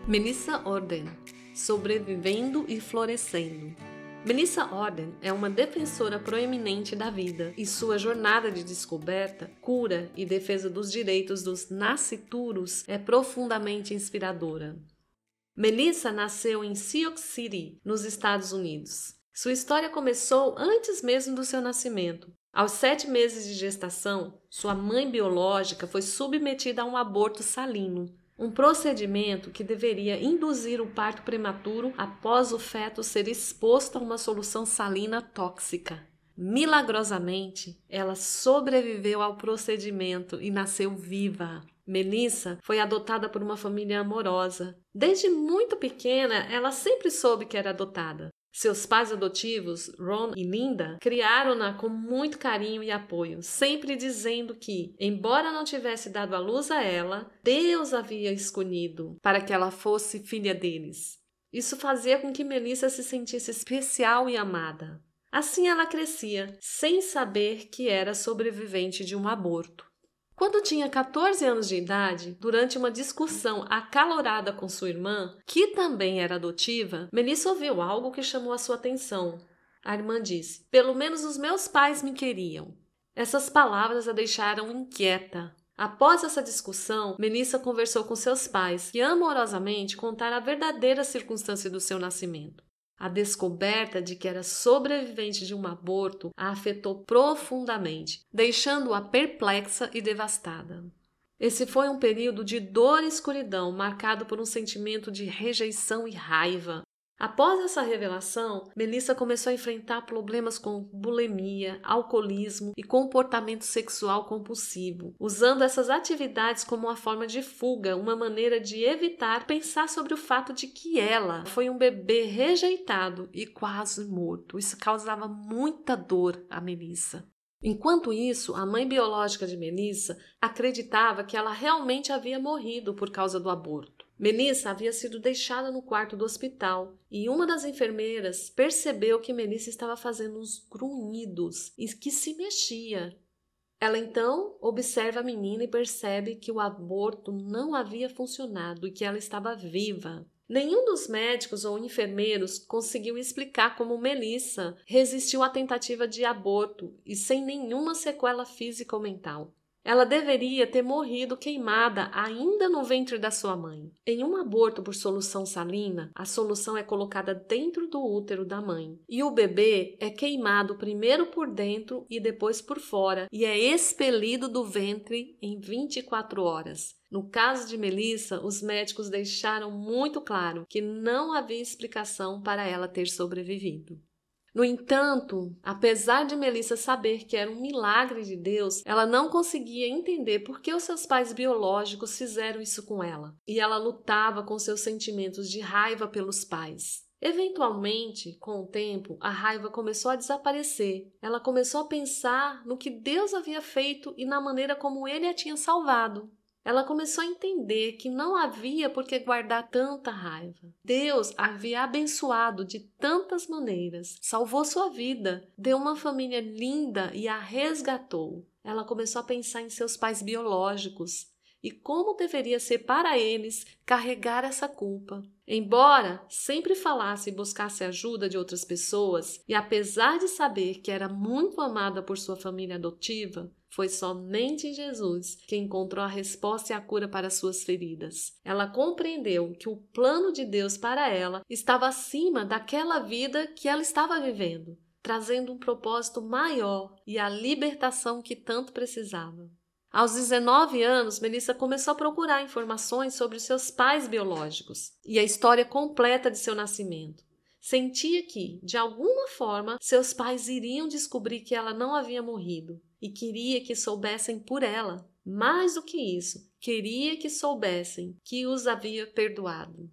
Melissa Orden, sobrevivendo e florescendo. Melissa Orden é uma defensora proeminente da vida e sua jornada de descoberta, cura e defesa dos direitos dos nascituros é profundamente inspiradora. Melissa nasceu em Sioux City, nos Estados Unidos. Sua história começou antes mesmo do seu nascimento. Aos 7 meses de gestação, sua mãe biológica foi submetida a um aborto salino, um procedimento que deveria induzir o parto prematuro após o feto ser exposto a uma solução salina tóxica. Milagrosamente, ela sobreviveu ao procedimento e nasceu viva. Melissa foi adotada por uma família amorosa. Desde muito pequena, ela sempre soube que era adotada. Seus pais adotivos, Ron e Linda, criaram-na com muito carinho e apoio, sempre dizendo que, embora não tivesse dado à luz a ela, Deus havia escolhido para que ela fosse filha deles. Isso fazia com que Melissa se sentisse especial e amada. Assim ela crescia, sem saber que era sobrevivente de um aborto. Quando tinha 14 anos de idade, durante uma discussão acalorada com sua irmã, que também era adotiva, Melissa ouviu algo que chamou a sua atenção. A irmã disse: "Pelo menos os meus pais me queriam." Essas palavras a deixaram inquieta. Após essa discussão, Melissa conversou com seus pais, que amorosamente contaram a verdadeira circunstância do seu nascimento. A descoberta de que era sobrevivente de um aborto a afetou profundamente, deixando-a perplexa e devastada. Esse foi um período de dor e escuridão, marcado por um sentimento de rejeição e raiva. Após essa revelação, Melissa começou a enfrentar problemas com bulimia, alcoolismo e comportamento sexual compulsivo, usando essas atividades como uma forma de fuga, uma maneira de evitar pensar sobre o fato de que ela foi um bebê rejeitado e quase morto. Isso causava muita dor a Melissa. Enquanto isso, a mãe biológica de Melissa acreditava que ela realmente havia morrido por causa do aborto. Melissa havia sido deixada no quarto do hospital e uma das enfermeiras percebeu que Melissa estava fazendo uns grunhidos e que se mexia. Ela então observa a menina e percebe que o aborto não havia funcionado e que ela estava viva. Nenhum dos médicos ou enfermeiros conseguiu explicar como Melissa resistiu à tentativa de aborto e sem nenhuma sequela física ou mental. Ela deveria ter morrido queimada ainda no ventre da sua mãe. Em um aborto por solução salina, a solução é colocada dentro do útero da mãe e o bebê é queimado primeiro por dentro e depois por fora e é expelido do ventre em 24 horas. No caso de Melissa, os médicos deixaram muito claro que não havia explicação para ela ter sobrevivido. No entanto, apesar de Melissa saber que era um milagre de Deus, ela não conseguia entender por que os seus pais biológicos fizeram isso com ela. E ela lutava com seus sentimentos de raiva pelos pais. Eventualmente, com o tempo, a raiva começou a desaparecer. Ela começou a pensar no que Deus havia feito e na maneira como Ele a tinha salvado. Ela começou a entender que não havia por que guardar tanta raiva. Deus a havia abençoado de tantas maneiras, salvou sua vida, deu uma família linda e a resgatou. Ela começou a pensar em seus pais biológicos e como deveria ser para eles carregar essa culpa. Embora sempre falasse e buscasse ajuda de outras pessoas, e apesar de saber que era muito amada por sua família adotiva, foi somente em Jesus que encontrou a resposta e a cura para suas feridas. Ela compreendeu que o plano de Deus para ela estava acima daquela vida que ela estava vivendo, trazendo um propósito maior e a libertação que tanto precisava. Aos 19 anos, Melissa começou a procurar informações sobre seus pais biológicos e a história completa de seu nascimento. Sentia que, de alguma forma, seus pais iriam descobrir que ela não havia morrido e queria que soubessem por ela. Mais do que isso, queria que soubessem que os havia perdoado.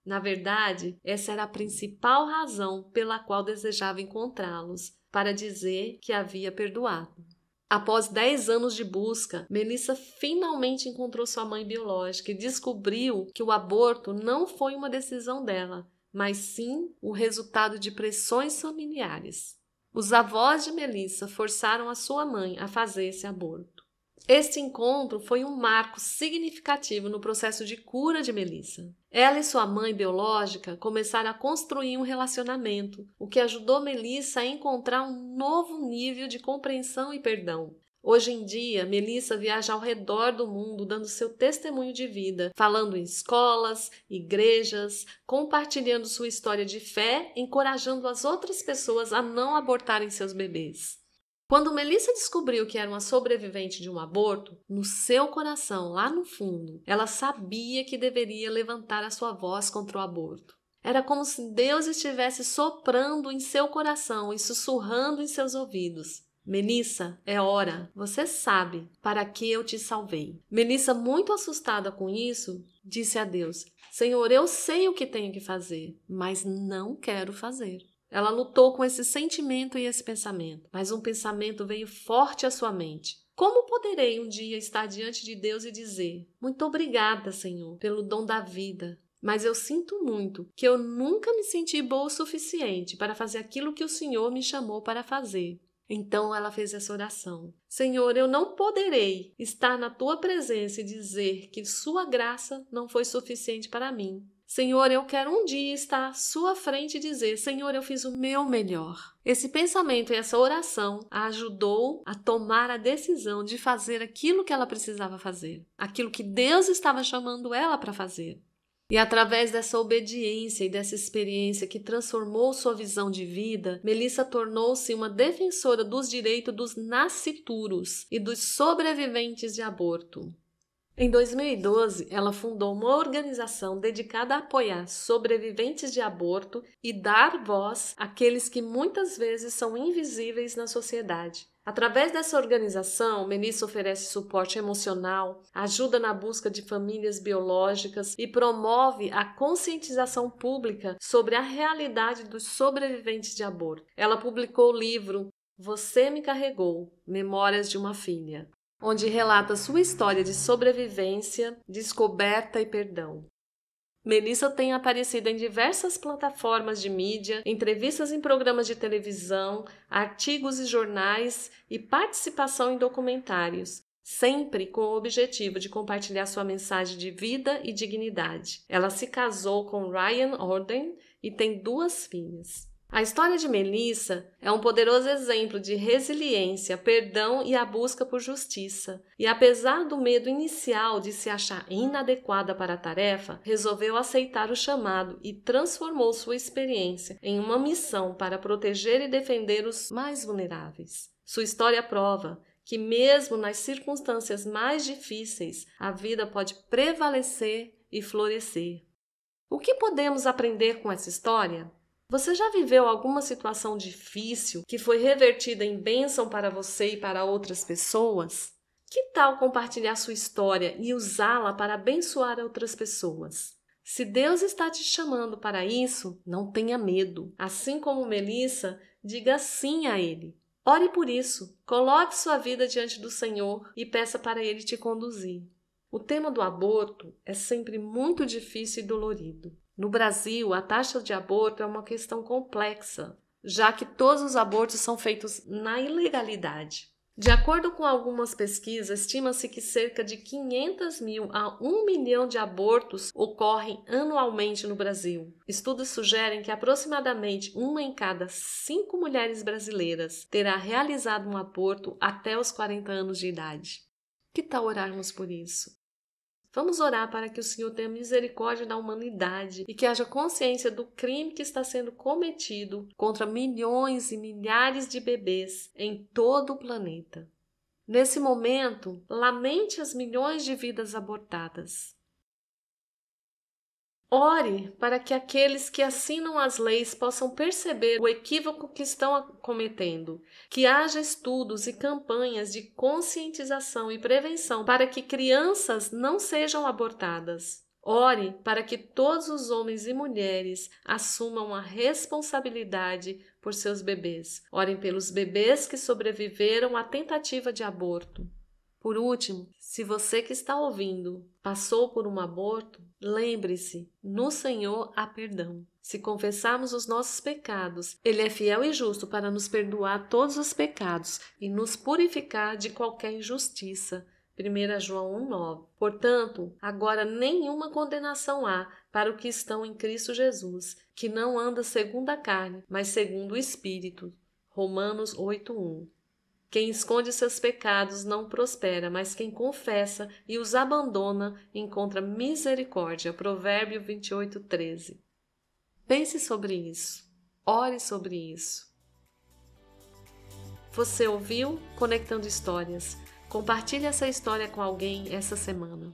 Na verdade, essa era a principal razão pela qual desejava encontrá-los, para dizer que havia perdoado. Após 10 anos de busca, Melissa finalmente encontrou sua mãe biológica e descobriu que o aborto não foi uma decisão dela, mas sim o resultado de pressões familiares. Os avós de Melissa forçaram a sua mãe a fazer esse aborto. Este encontro foi um marco significativo no processo de cura de Melissa. Ela e sua mãe biológica começaram a construir um relacionamento, o que ajudou Melissa a encontrar um novo nível de compreensão e perdão. Hoje em dia, Melissa viaja ao redor do mundo dando seu testemunho de vida, falando em escolas, igrejas, compartilhando sua história de fé, encorajando as outras pessoas a não abortarem seus bebês. Quando Melissa descobriu que era uma sobrevivente de um aborto, no seu coração, lá no fundo, ela sabia que deveria levantar a sua voz contra o aborto. Era como se Deus estivesse soprando em seu coração e sussurrando em seus ouvidos. Melissa, é hora, você sabe para que eu te salvei. Melissa, muito assustada com isso, disse a Deus: Senhor, eu sei o que tenho que fazer, mas não quero fazer. Ela lutou com esse sentimento e esse pensamento, mas um pensamento veio forte à sua mente. Como poderei um dia estar diante de Deus e dizer: muito obrigada, Senhor, pelo dom da vida, mas eu sinto muito que eu nunca me senti boa o suficiente para fazer aquilo que o Senhor me chamou para fazer. Então ela fez essa oração: Senhor, eu não poderei estar na tua presença e dizer que sua graça não foi suficiente para mim. Senhor, eu quero um dia estar à sua frente e dizer: Senhor, eu fiz o meu melhor. Esse pensamento e essa oração a ajudou a tomar a decisão de fazer aquilo que ela precisava fazer, aquilo que Deus estava chamando ela para fazer. E através dessa obediência e dessa experiência que transformou sua visão de vida, Melissa tornou-se uma defensora dos direitos dos nascituros e dos sobreviventes de aborto. Em 2012, ela fundou uma organização dedicada a apoiar sobreviventes de aborto e dar voz àqueles que muitas vezes são invisíveis na sociedade. Através dessa organização, Melissa oferece suporte emocional, ajuda na busca de famílias biológicas e promove a conscientização pública sobre a realidade dos sobreviventes de aborto. Ela publicou o livro Você Me Carregou, Memórias de uma Filha, onde relata sua história de sobrevivência, descoberta e perdão. Melissa tem aparecido em diversas plataformas de mídia, entrevistas em programas de televisão, artigos e jornais e participação em documentários, sempre com o objetivo de compartilhar sua mensagem de vida e dignidade. Ela se casou com Ryan Orden e tem 2 filhas. A história de Melissa é um poderoso exemplo de resiliência, perdão e a busca por justiça. E apesar do medo inicial de se achar inadequada para a tarefa, resolveu aceitar o chamado e transformou sua experiência em uma missão para proteger e defender os mais vulneráveis. Sua história prova que mesmo nas circunstâncias mais difíceis, a vida pode prevalecer e florescer. O que podemos aprender com essa história? Você já viveu alguma situação difícil que foi revertida em bênção para você e para outras pessoas? Que tal compartilhar sua história e usá-la para abençoar outras pessoas? Se Deus está te chamando para isso, não tenha medo. Assim como Melissa, diga sim a Ele. Ore por isso, coloque sua vida diante do Senhor e peça para Ele te conduzir. O tema do aborto é sempre muito difícil e dolorido. No Brasil, a taxa de aborto é uma questão complexa, já que todos os abortos são feitos na ilegalidade. De acordo com algumas pesquisas, estima-se que cerca de 500 mil a 1 milhão de abortos ocorrem anualmente no Brasil. Estudos sugerem que aproximadamente 1 em cada 5 mulheres brasileiras terá realizado um aborto até os 40 anos de idade. Que tal orarmos por isso? Vamos orar para que o Senhor tenha misericórdia da humanidade e que haja consciência do crime que está sendo cometido contra milhões e milhares de bebês em todo o planeta. Nesse momento, lamente as milhões de vidas abortadas. Ore para que aqueles que assinam as leis possam perceber o equívoco que estão cometendo, que haja estudos e campanhas de conscientização e prevenção para que crianças não sejam abortadas. Ore para que todos os homens e mulheres assumam a responsabilidade por seus bebês. Orem pelos bebês que sobreviveram à tentativa de aborto. Por último, se você que está ouvindo passou por um aborto, Lembre-se, no Senhor há perdão. Se confessarmos os nossos pecados, Ele é fiel e justo para nos perdoar todos os pecados e nos purificar de qualquer injustiça. 1 João 1,9. Portanto, agora nenhuma condenação há para os que estão em Cristo Jesus, que não anda segundo a carne, mas segundo o Espírito. Romanos 8,1. Quem esconde seus pecados não prospera, mas quem confessa e os abandona encontra misericórdia. Provérbio 28,13. Pense sobre isso. Ore sobre isso. Você ouviu Conectando Histórias? Compartilhe essa história com alguém essa semana.